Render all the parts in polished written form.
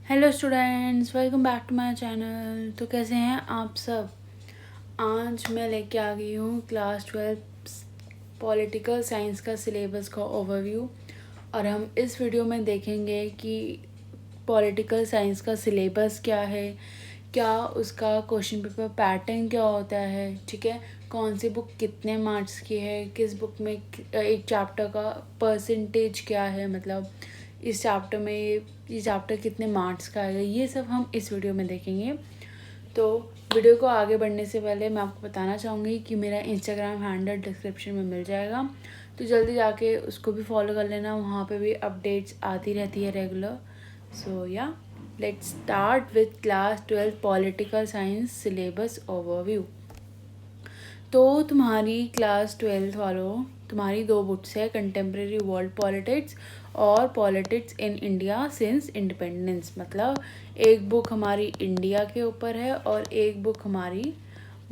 Hello students, welcome back to my channel. तो कैसे हैं आप सब। आज मैं लेके आ गई हूँ क्लास 12 पॉलिटिकल साइंस का सिलेबस का ओवरव्यू। और हम इस वीडियो में देखेंगे कि पॉलिटिकल साइंस का सिलेबस क्या है, क्या उसका क्वेश्चन पेपर पैटर्न क्या होता है, ठीक है, कौन सी बुक कितने मार्क्स की है, किस बुक में एक चैप्टर का परसेंटेज क्या है, मतलब इस चैप्टर में ये चैप्टर कितने मार्क्स का आएगा, ये सब हम इस वीडियो में देखेंगे। तो वीडियो को आगे बढ़ने से पहले मैं आपको बताना चाहूँगी कि मेरा इंस्टाग्राम हैंडल डिस्क्रिप्शन में मिल जाएगा, तो जल्दी जाके उसको भी फॉलो कर लेना। वहाँ पे भी अपडेट्स आती रहती है रेगुलर। सो या let's start with class 12 political science syllabus overview. तो तुम्हारी क्लास 12 वालों, तुम्हारी दो बुक्स है, कंटेम्प्रेरी वर्ल्ड पॉलिटिक्स और politics in India since independence. मतलब एक बुक हमारी इंडिया के ऊपर है और एक बुक हमारी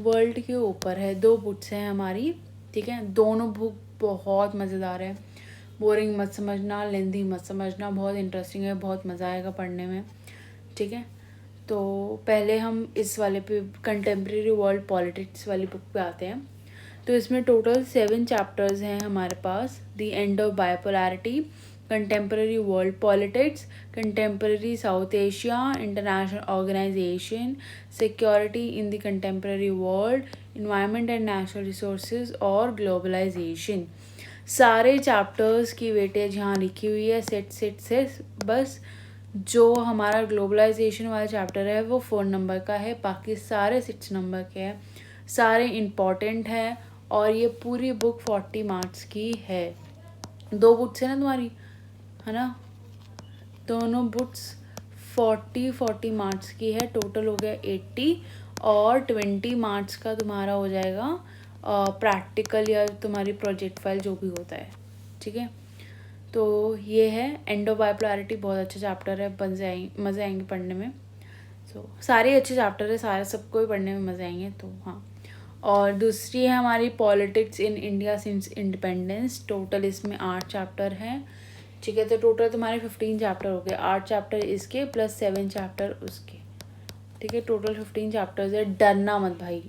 वर्ल्ड के ऊपर है। दो बुक्स हैं हमारी, ठीक है। दोनों बुक बहुत मज़ेदार है, बोरिंग मत समझना, लेंथी मत समझना, बहुत इंटरेस्टिंग है, बहुत मज़ा आएगा पढ़ने में, ठीक है। तो पहले हम इस वाले पे कंटेम्प्रेरी वर्ल्ड पॉलिटिक्स वाली बुक पे आते हैं। तो इसमें टोटल 7 चैप्टर्स हैं हमारे पास। The end of bipolarity, contemporary world politics, contemporary South Asia, international organisation, security in the contemporary world, environment and natural resources और ग्लोबलाइजेशन। सारे चैप्टर्स की वेटेज यहाँ लिखी हुई है सेट सेट से। बस जो हमारा ग्लोबलाइजेशन वाला चैप्टर है वो 4 नंबर का है, बाकी सारे 6 नंबर के हैं, सारे इम्पॉर्टेंट है। और ये पूरी बुक 40 मार्क्स की है। दो बुक्स है ना तुम्हारी, है ना, दोनों बुक्स 40 मार्क्स की है। टोटल हो गया 80 और 20 मार्क्स का तुम्हारा हो जाएगा प्रैक्टिकल या तुम्हारी प्रोजेक्ट फाइल जो भी होता है, ठीक है। तो ये है एंड ऑफ बाइपोलैरिटी, बहुत अच्छा चैप्टर है, मज़े आएंगे पढ़ने में। सारे अच्छे चैप्टर है, सारे सबको ही पढ़ने में मज़े आएंगे। तो हाँ, और दूसरी है हमारी politics in India since independence. Total इसमें 8 चैप्टर हैं, ठीक है। तो टोटल तुम्हारे 15 चैप्टर हो गए, 8 चैप्टर इसके प्लस 7 चैप्टर उसके, ठीक है। टोटल 15 चैप्टर्स है। डरना मत भाई,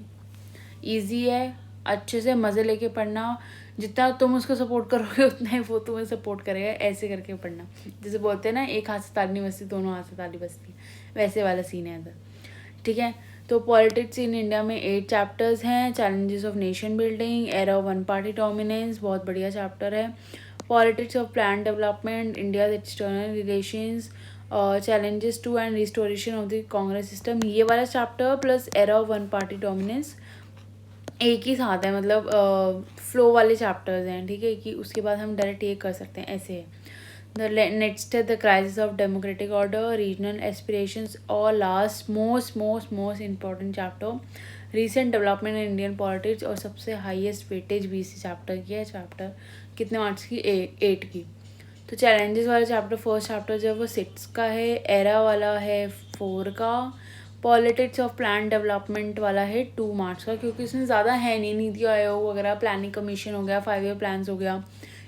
ईजी है, अच्छे से मज़े लेके पढ़ना। जितना तुम उसको सपोर्ट करोगे उतना ही वो तुम्हें सपोर्ट करेगा, ऐसे करके पढ़ना। जैसे बोलते हैं ना, एक हाथ से ताली नहीं बजती, दोनों हाथ से ताली बजती, वैसे वाला सीन है इधर, ठीक है। तो पॉलिटिक्स इन इंडिया में 8 चैप्टर्स हैं। Challenges of nation building, era of one party dominance, बहुत बढ़िया चैप्टर है। Politics of plan development, India external relations, challenges to and restoration of the Congress system, ये वाला chapter plus era of one party dominance एक ही साथ है, मतलब फ्लो वाले चैप्टर्स हैं, ठीक है। कि उसके बाद हम डायरेक्ट ये कर सकते हैं, ऐसे है। द नेक्स्ट है the crisis of democratic order, regional aspirations, और last most important chapter recent development in Indian politics, और सबसे हाईएस्ट वेटेज भी इसी चैप्टर की है। चैप्टर कितने मार्क्स की, 8 की। तो चैलेंजेस वाला चैप्टर, फर्स्ट चैप्टर जो है वो 6 का है, एरा वाला है 4 का, पॉलिटिक्स ऑफ प्लान डेवलपमेंट वाला है 2 मार्क्स का, क्योंकि इसमें ज़्यादा है नहीं, नीति आयोग वगैरह, प्लानिंग कमीशन हो गया, 5 ईयर प्लान्स हो गया,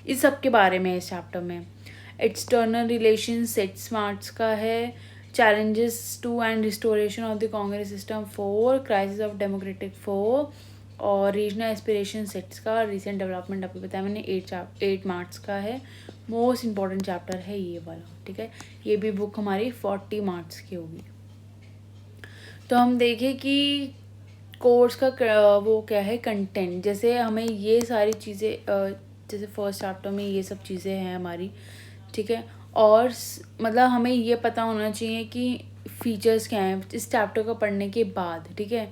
इस सब के बारे में इस चैप्टर में। एक्सटर्नल रिलेशन 6 मार्क्स का है, challenges to and restoration of the Congress system 4, crisis of democratic 4, और रीजनल एस्पिरेशन 6 का, रिसेंट डेवलपमेंट अभी बताया मैंने 8 मार्क्स का है। मोस्ट इम्पॉर्टेंट चैप्टर है ये वाला, ठीक है। ये भी बुक हमारी 40 मार्क्स की होगी। तो हम देखें कि कोर्स का वो क्या है कंटेंट। जैसे हमें ये सारी चीज़ें, जैसे फर्स्ट चैप्टर में ये सब चीज़ें हैं हमारी, ठीक है। और मतलब हमें ये पता होना चाहिए कि फीचर्स क्या हैं इस चैप्टर को पढ़ने के बाद, ठीक है।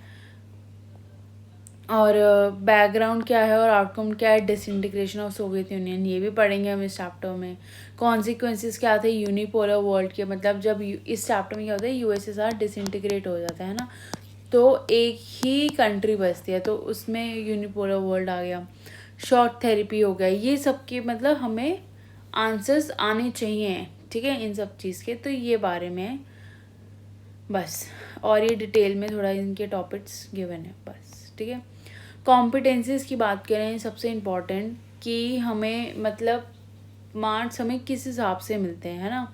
और बैकग्राउंड क्या है और आउटकम क्या है डिसइंटीग्रेशन ऑफ सोवियत यूनियन, ये भी पढ़ेंगे हम इस चैप्टर में। कॉन्सिक्वेंसेस क्या थे यूनिपोलर वर्ल्ड के, मतलब जब इस चैप्टर में क्या होता है, यूएसएसआर डिसइंटीग्रेट हो जाता है ना, तो एक ही कंट्री बचती है, तो उसमें यूनिपोलर वर्ल्ड आ गया। शॉर्ट थेरेपी हो गया, ये सब के मतलब हमें आंसर्स आने चाहिए, ठीक है, इन सब चीज़ के। तो ये बारे में बस, और ये डिटेल में थोड़ा इनके टॉपिक्स गिवन है बस, ठीक है। कॉम्पिटेंसीज की बात करें, सबसे इम्पॉर्टेंट कि हमें मतलब मार्क्स हमें किस हिसाब से मिलते हैं, है ना।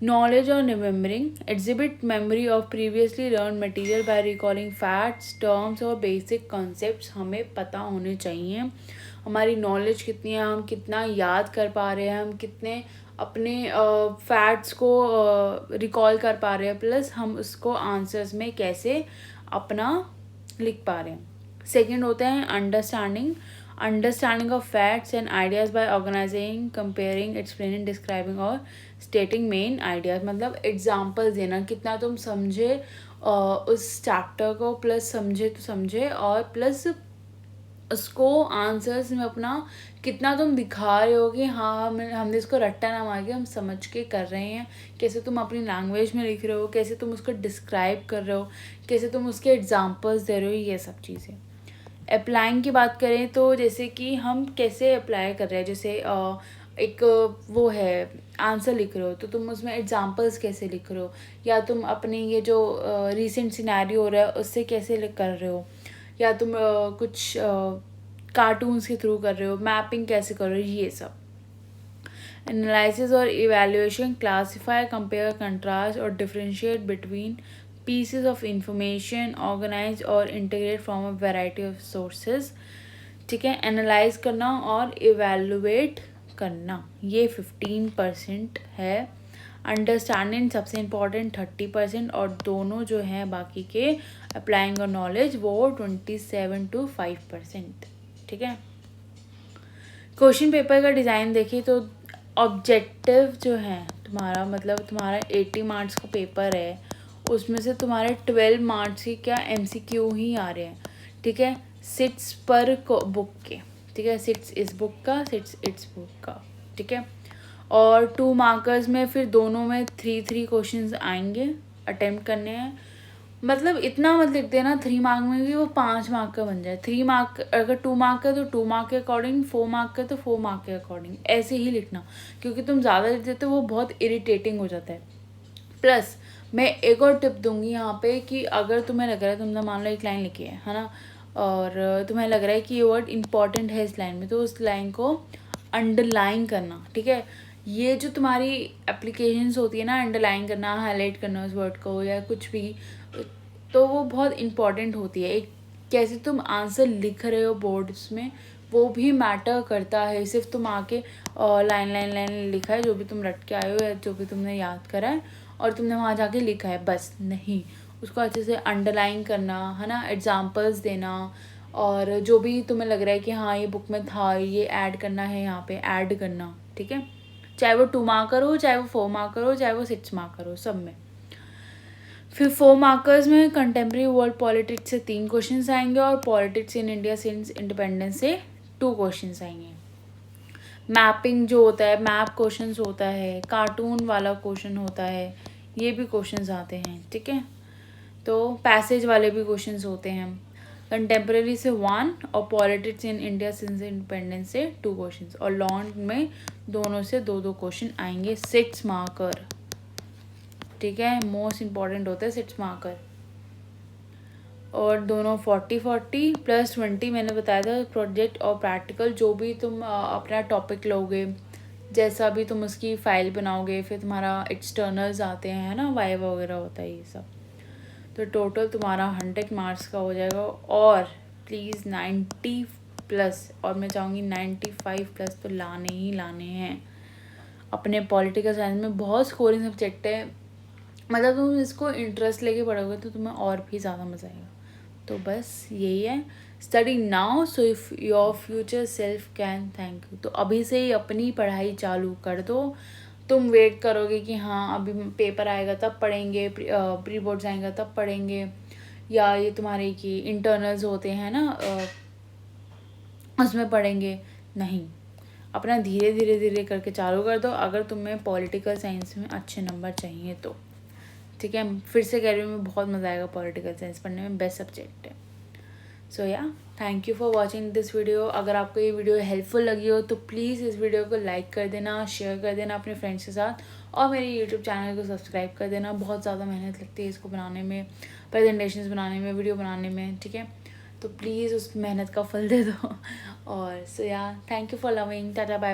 नॉलेज और remembering, exhibit memory of previously learn material by recalling facts, terms और बेसिक कॉन्सेप्ट्स हमें पता होने चाहिए। हमारी नॉलेज कितनी है, हम कितना याद कर पा रहे हैं, हम कितने अपने फैक्ट्स को रिकॉल कर पा रहे हैं, प्लस हम उसको आंसर्स में कैसे अपना लिख पा रहे हैं। सेकंड होता है understanding of facts and ideas by organising, comparing, explaining, describing और स्टेटिंग मेन आइडियाज़। मतलब एग्जाम्पल्स देना, कितना तुम समझे उस चैप्टर को, प्लस समझे तो समझे, और प्लस उसको आंसर्स में अपना कितना तुम दिखा रहे हो कि हाँ हमने इसको रट्टा ना मार के हम समझ के कर रहे हैं। कैसे तुम अपनी लैंग्वेज में लिख रहे हो, कैसे तुम उसको डिस्क्राइब कर रहे हो, कैसे तुम उसके एग्जांपल्स दे रहे हो, ये सब चीज़ें। अप्लाइंग की बात करें तो जैसे कि हम कैसे अप्लाई कर रहे हैं, जैसे एक वो है आंसर लिख रहे हो तो तुम उसमें एग्जांपल्स कैसे लिख रहे हो, या तुम अपने ये जो रीसेंट सिनेरियो हो रहा है उससे कैसे कर रहे हो, या तुम कुछ कार्टून्स के थ्रू कर रहे हो, मैपिंग कैसे कर रहे हो, ये सब। एनालिसिस और इवैल्यूएशन, क्लासीफाई, कंपेयर, कंट्रास्ट और differentiate between pieces of information, organize और integrate from a variety of sources। ठीक है, एनालाइज करना और इवेलुएट करना, ये 15% है। अंडरस्टैंडिंग सबसे इम्पोर्टेंट 30%, और दोनों जो हैं बाकी के अप्लाइंग और नॉलेज वो 27 to 5%। ठीक है, क्वेश्चन पेपर का डिज़ाइन देखिए तो ऑब्जेक्टिव जो है तुम्हारा, मतलब तुम्हारा 80 मार्क्स का पेपर है, उसमें से तुम्हारे 12 मार्क्स के क्या MCQ ही आ रहे हैं। ठीक है, 6 पर बुक के, ठीक है, 6 इस बुक का, 6 इट्स बुक का। ठीक है, और 2 मार्कर्स में फिर दोनों में 3 क्वेश्चंस आएंगे, अटेम्प्ट करने हैं। मतलब इतना मत लिख देना 3 मार्क में कि वो 5 मार्क का बन जाए। 3 मार्क, अगर 2 मार्क का तो 2 मार्क के अकॉर्डिंग, 4 मार्क का तो 4 मार्क के अकॉर्डिंग, ऐसे ही लिखना, क्योंकि तुम ज़्यादा लिख देते हो वो बहुत इरिटेटिंग हो जाता है। प्लस मैं एक और टिप दूंगी यहाँ पे कि अगर तुम्हें लग रहा है, तुमने मान लो एक लाइन लिखी है ना, और तुम्हें लग रहा है कि ये वर्ड इंपॉर्टेंट है इस लाइन में, तो उस लाइन को अंडरलाइन करना। ठीक है, ये जो तुम्हारी एप्लीकेशंस होती है ना, अंडरलाइन करना, हाईलाइट करना उस वर्ड को या कुछ भी, तो वो बहुत इंपॉर्टेंट होती है। एक कैसे तुम आंसर लिख रहे हो बोर्ड्स में, वो भी मैटर करता है। सिर्फ तुम आके लाइन लिखा है जो भी तुम रट के आए हो या जो भी तुमने याद करा है और तुमने वहाँ जाके लिखा है, बस नहीं, उसको अच्छे से अंडरलाइन करना है ना, एग्जांपल्स देना, और जो भी तुम्हें लग रहा है कि हाँ ये बुक में था, ये ऐड करना है, यहाँ पे ऐड करना। ठीक है, चाहे वो 2 मार्कर हो, चाहे वो 4 मार्कर हो, चाहे वो 6 मार्कर हो, सब में। फिर 4 मार्कर्स में कंटेम्प्रेरी वर्ल्ड पॉलिटिक्स से 3 क्वेश्चंस आएंगे, और politics in India since independence से 2 क्वेश्चंस आएंगे। मैपिंग जो होता है, मैप क्वेश्चंस होता है, कार्टून वाला क्वेश्चन होता है, ये भी क्वेश्चंस आते हैं। ठीक है, तो पैसेज वाले भी क्वेश्चंस होते हैं। कंटेम्प्रेरी से 1 और politics in India since independence से 2 क्वेश्चंस, और लॉन्ग में दोनों से 2 क्वेश्चन आएंगे, 6 मार्कर। ठीक है, मोस्ट इम्पॉर्टेंट होता है 6 मार्कर, और दोनों 40 प्लस 20 मैंने बताया था प्रोजेक्ट और प्रैक्टिकल। जो भी तुम अपना टॉपिक लोगे, जैसा भी तुम उसकी फाइल बनाओगे, फिर तुम्हारा एक्सटर्नल्स आते हैं है ना, वाइवा वगैरह होता है ये सब, तो टोटल तुम्हारा 100 मार्क्स का हो जाएगा। और प्लीज़ 90 प्लस, और मैं चाहूँगी 95 प्लस तो लाने ही लाने हैं। अपने पॉलिटिकल साइंस में बहुत स्कोरिंग सब्जेक्ट है, मतलब तुम इसको इंटरेस्ट लेके पढ़ोगे तो तुम्हें और भी ज़्यादा मज़ा आएगा। तो बस यही है, study now so if your future self can thank you. तो अभी से ही अपनी पढ़ाई चालू कर दो। तुम वेट करोगे कि हाँ अभी पेपर आएगा तब पढ़ेंगे, प्री बोर्ड्स आएगा तब पढ़ेंगे, या ये तुम्हारे की इंटरनल्स होते हैं ना उसमें पढ़ेंगे, नहीं, अपना धीरे धीरे करके चालू कर दो अगर तुम्हें पॉलिटिकल साइंस में अच्छे नंबर चाहिए तो। ठीक है, फिर से कह रही हूँ मैं, बहुत मज़ा आएगा पॉलिटिकल साइंस पढ़ने में, बेस्ट सब्जेक्ट है। सो या thank you for watching this video. अगर आपको ये वीडियो हेल्पफुल लगी हो तो प्लीज़ इस वीडियो को लाइक कर देना, शेयर कर देना अपने फ्रेंड्स के साथ, और मेरे यूट्यूब चैनल को सब्सक्राइब कर देना। बहुत ज़्यादा मेहनत लगती है इसको बनाने में, प्रेजेंटेशंस बनाने में, वीडियो बनाने में। ठीक है, तो प्लीज़ उस मेहनत का फल दे दो। और सो या thank you for loving, tata bye.